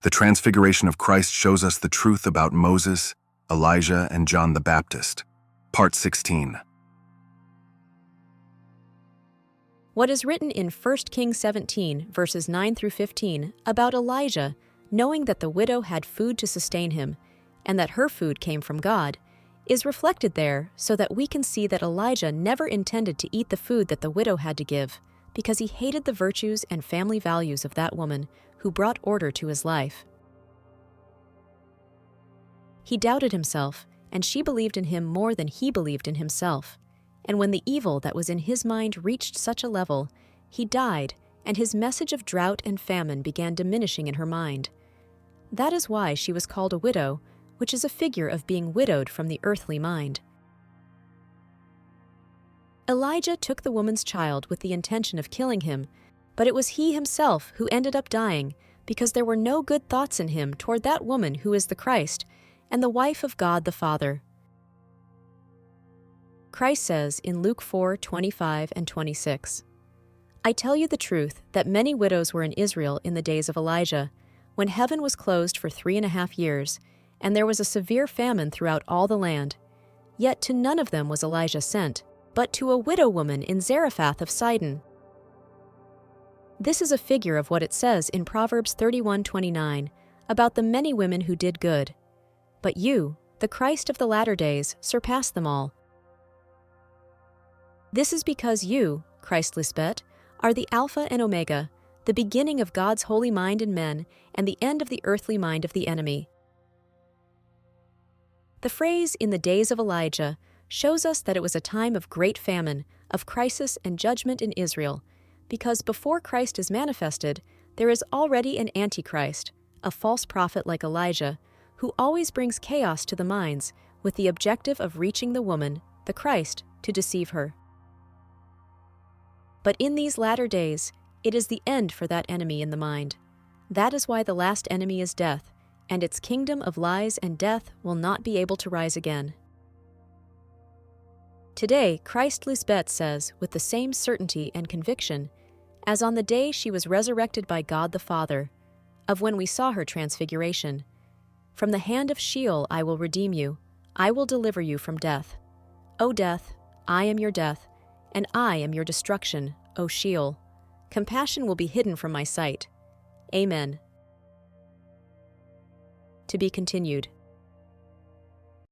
The Transfiguration of Christ shows us the truth about Moses, Elijah, and John the Baptist. Part 16. What is written in 1 Kings 17, verses 9 through 15, about Elijah, knowing that the widow had food to sustain him, and that her food came from God, is reflected there so that we can see that Elijah never intended to eat the food that the widow had to give, because he hated the virtues and family values of that woman who brought order to his life. He doubted himself, and she believed in him more than he believed in himself. And when the evil that was in his mind reached such a level, he died, and his message of drought and famine began diminishing in her mind. That is why she was called a widow, which is a figure of being widowed from the earthly mind. Elijah took the woman's child with the intention of killing him, but it was he himself who ended up dying because there were no good thoughts in him toward that woman who is the Christ and the wife of God the Father. Christ says in Luke 4:25 and 26, "I tell you the truth that many widows were in Israel in the days of Elijah, when heaven was closed for 3.5 years, and there was a severe famine throughout all the land. Yet to none of them was Elijah sent, but to a widow woman in Zarephath of Sidon." This is a figure of what it says in Proverbs 31:29 about the many women who did good. But you, the Christ of the latter days, surpass them all. This is because you, Christ Lisbeth, are the Alpha and Omega, the beginning of God's holy mind in men and the end of the earthly mind of the enemy. The phrase "in the days of Elijah" shows us that it was a time of great famine, of crisis and judgment in Israel, because before Christ is manifested, there is already an Antichrist, a false prophet like Elijah, who always brings chaos to the minds with the objective of reaching the woman, the Christ, to deceive her. But in these latter days, it is the end for that enemy in the mind. That is why the last enemy is death, and its kingdom of lies and death will not be able to rise again. Today, Christ Lisbeth says, with the same certainty and conviction, as on the day she was resurrected by God the Father, of when we saw her transfiguration, "From the hand of Sheol I will redeem you, I will deliver you from death. O death, I am your death, and I am your destruction, O Sheol. Compassion will be hidden from my sight. Amen." To be continued.